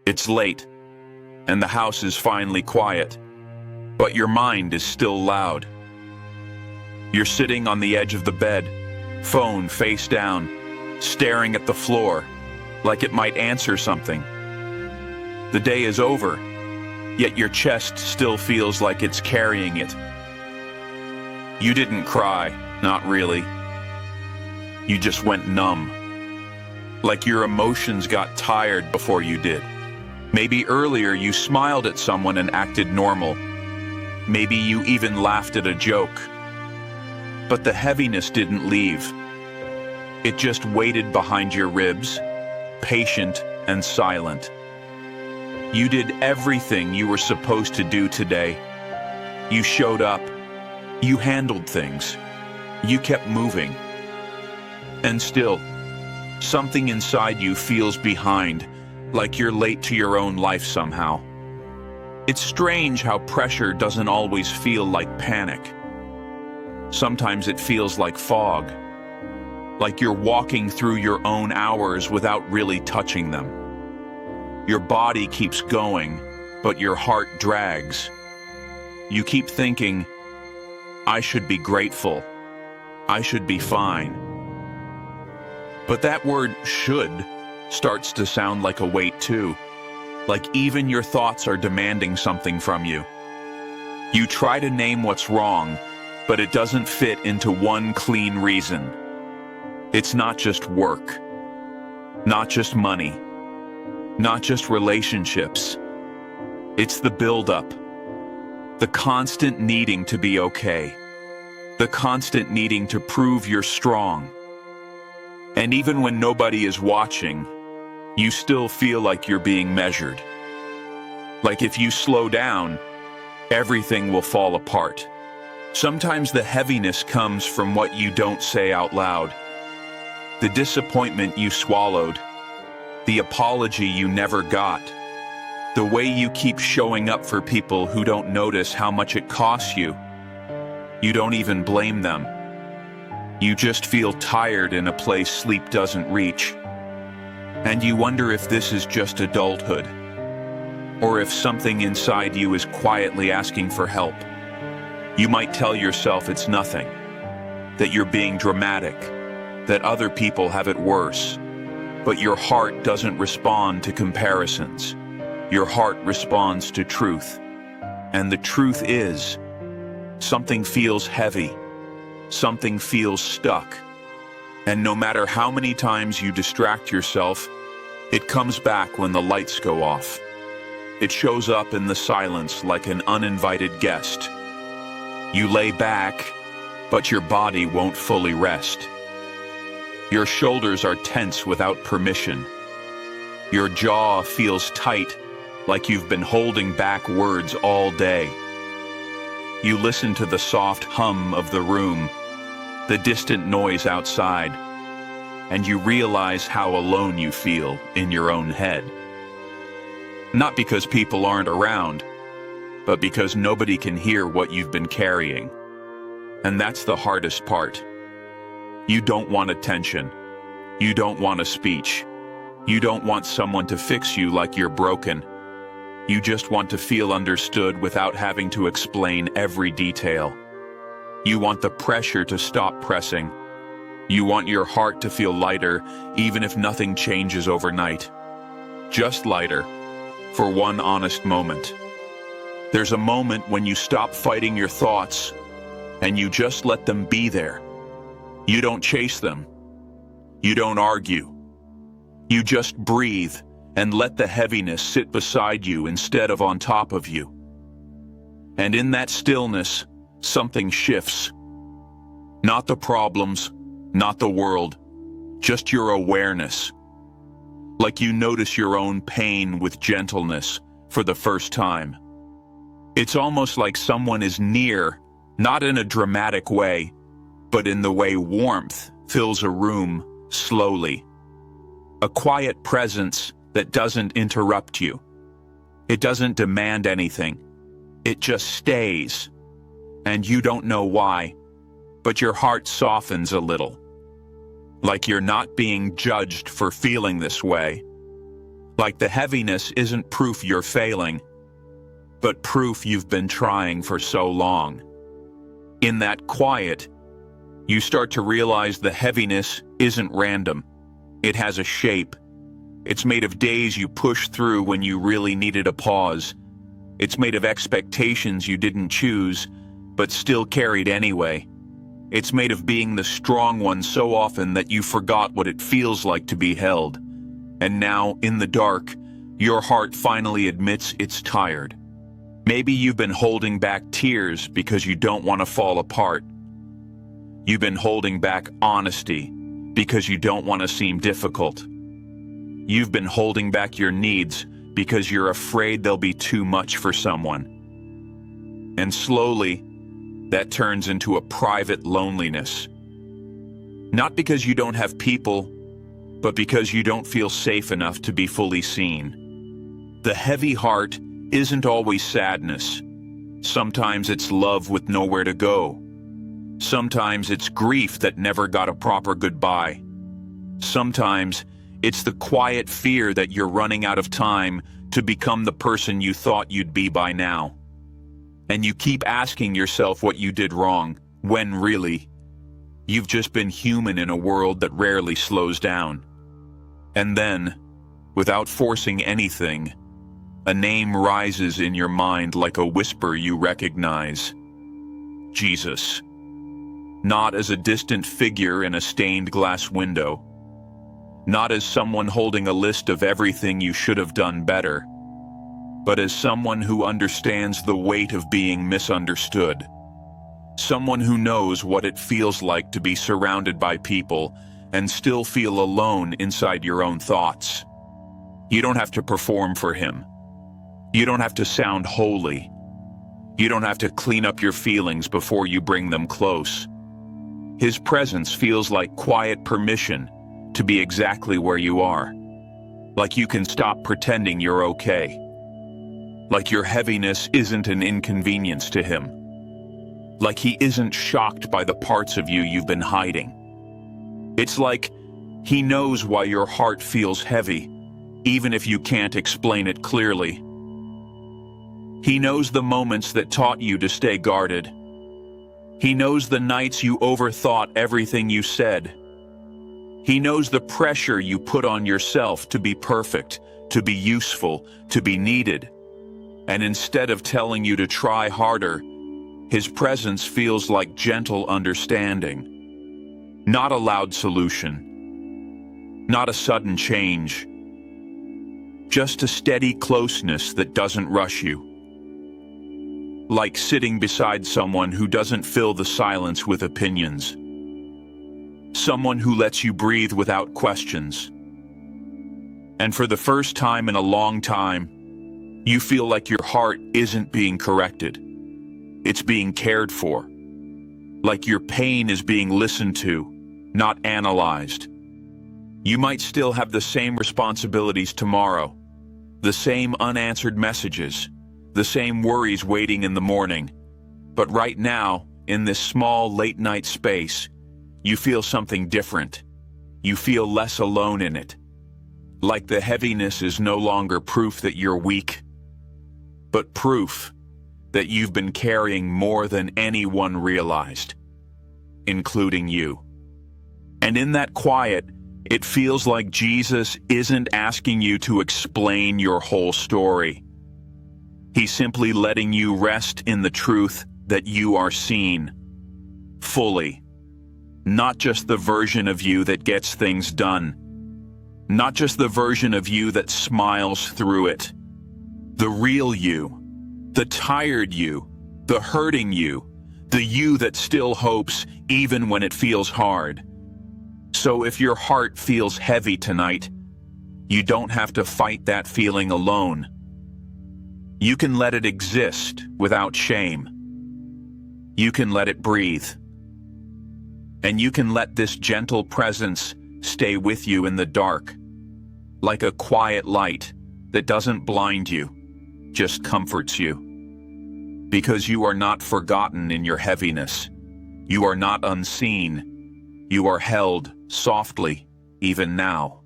It's late, and the house is finally quiet, but your mind is still loud. You're sitting on the edge of the bed, phone face down, staring at the floor, like it might answer something. The day is over, yet your chest still feels like it's carrying it. You didn't cry, not really. You just went numb. Like your emotions got tired before you did. Maybe earlier you smiled at someone and acted normal. Maybe you even laughed at a joke. But the heaviness didn't leave. It just waited behind your ribs, patient and silent. You did everything you were supposed to do today. You showed up. You handled things. You kept moving. And still, something inside you feels behind, like you're late to your own life somehow. It's strange how pressure doesn't always feel like panic. Sometimes it feels like fog, like you're walking through your own hours without really touching them. Your body keeps going, but your heart drags. You keep thinking, I should be grateful. I should be fine. But that word should starts to sound like a weight too. Like even your thoughts are demanding something from you. You try to name what's wrong, but it doesn't fit into one clean reason. It's not just work, not just money, not just relationships. It's the buildup, the constant needing to be okay, the constant needing to prove you're strong. And even when nobody is watching, you still feel like you're being measured. Like if you slow down, everything will fall apart. Sometimes the heaviness comes from what you don't say out loud. The disappointment you swallowed. The apology you never got. The way you keep showing up for people who don't notice how much it costs you. You don't even blame them. You just feel tired in a place sleep doesn't reach. And you wonder if this is just adulthood, or if something inside you is quietly asking for help. You might tell yourself it's nothing, that you're being dramatic, that other people have it worse. But your heart doesn't respond to comparisons. Your heart responds to truth. And the truth is, something feels heavy. Something feels stuck. And no matter how many times you distract yourself, it comes back when the lights go off. It shows up in the silence like an uninvited guest. You lay back, but your body won't fully rest. Your shoulders are tense without permission. Your jaw feels tight, like you've been holding back words all day. You listen to the soft hum of the room, the distant noise outside, and you realize how alone you feel in your own head. Not because people aren't around, but because nobody can hear what you've been carrying. And that's the hardest part. You don't want attention. You don't want a speech. You don't want someone to fix you like you're broken. You just want to feel understood without having to explain every detail. You want the pressure to stop pressing. You want your heart to feel lighter, even if nothing changes overnight. Just lighter, for one honest moment. There's a moment when you stop fighting your thoughts, and you just let them be there. You don't chase them. You don't argue. You just breathe and let the heaviness sit beside you instead of on top of you. And in that stillness, something shifts. Not the problems, not the world, just your awareness. Like you notice your own pain with gentleness for the first time. It's almost like someone is near, not in a dramatic way, but in the way warmth fills a room slowly. A quiet presence that doesn't interrupt you. It doesn't demand anything. It just stays. And you don't know why, but your heart softens a little. Like you're not being judged for feeling this way. Like the heaviness isn't proof you're failing, but proof you've been trying for so long. In that quiet, you start to realize the heaviness isn't random. It has a shape. It's made of days you pushed through when you really needed a pause. It's made of expectations you didn't choose, but still carried anyway. It's made of being the strong one so often that you forgot what it feels like to be held. And now, in the dark, your heart finally admits it's tired. Maybe you've been holding back tears because you don't want to fall apart. You've been holding back honesty because you don't want to seem difficult. You've been holding back your needs because you're afraid they'll be too much for someone. And slowly, that turns into a private loneliness. Not because you don't have people, but because you don't feel safe enough to be fully seen. The heavy heart isn't always sadness. Sometimes it's love with nowhere to go. Sometimes it's grief that never got a proper goodbye. Sometimes it's the quiet fear that you're running out of time to become the person you thought you'd be by now. And you keep asking yourself what you did wrong, when really, you've just been human in a world that rarely slows down. And then, without forcing anything, a name rises in your mind like a whisper you recognize. Jesus. Not as a distant figure in a stained glass window. Not as someone holding a list of everything you should have done better, but as someone who understands the weight of being misunderstood. Someone who knows what it feels like to be surrounded by people and still feel alone inside your own thoughts. You don't have to perform for him. You don't have to sound holy. You don't have to clean up your feelings before you bring them close. His presence feels like quiet permission to be exactly where you are. Like you can stop pretending you're okay. Like your heaviness isn't an inconvenience to him. Like he isn't shocked by the parts of you you've been hiding. It's like he knows why your heart feels heavy, even if you can't explain it clearly. He knows the moments that taught you to stay guarded. He knows the nights you overthought everything you said. He knows the pressure you put on yourself to be perfect, to be useful, to be needed. And instead of telling you to try harder, his presence feels like gentle understanding. Not a loud solution. Not a sudden change. Just a steady closeness that doesn't rush you. Like sitting beside someone who doesn't fill the silence with opinions. Someone who lets you breathe without questions. And for the first time in a long time, you feel like your heart isn't being corrected. It's being cared for. Like your pain is being listened to, not analyzed. You might still have the same responsibilities tomorrow, the same unanswered messages, the same worries waiting in the morning. But right now, in this small late-night space, you feel something different. You feel less alone in it. Like the heaviness is no longer proof that you're weak, but proof that you've been carrying more than anyone realized, including you. And in that quiet, it feels like Jesus isn't asking you to explain your whole story. He's simply letting you rest in the truth that you are seen, fully. Not just the version of you that gets things done. Not just the version of you that smiles through it. The real you, the tired you, the hurting you, the you that still hopes even when it feels hard. So if your heart feels heavy tonight, you don't have to fight that feeling alone. You can let it exist without shame. You can let it breathe. And you can let this gentle presence stay with you in the dark, like a quiet light that doesn't blind you, just comforts you. Because you are not forgotten in your heaviness. You are not unseen. You are held softly, even now.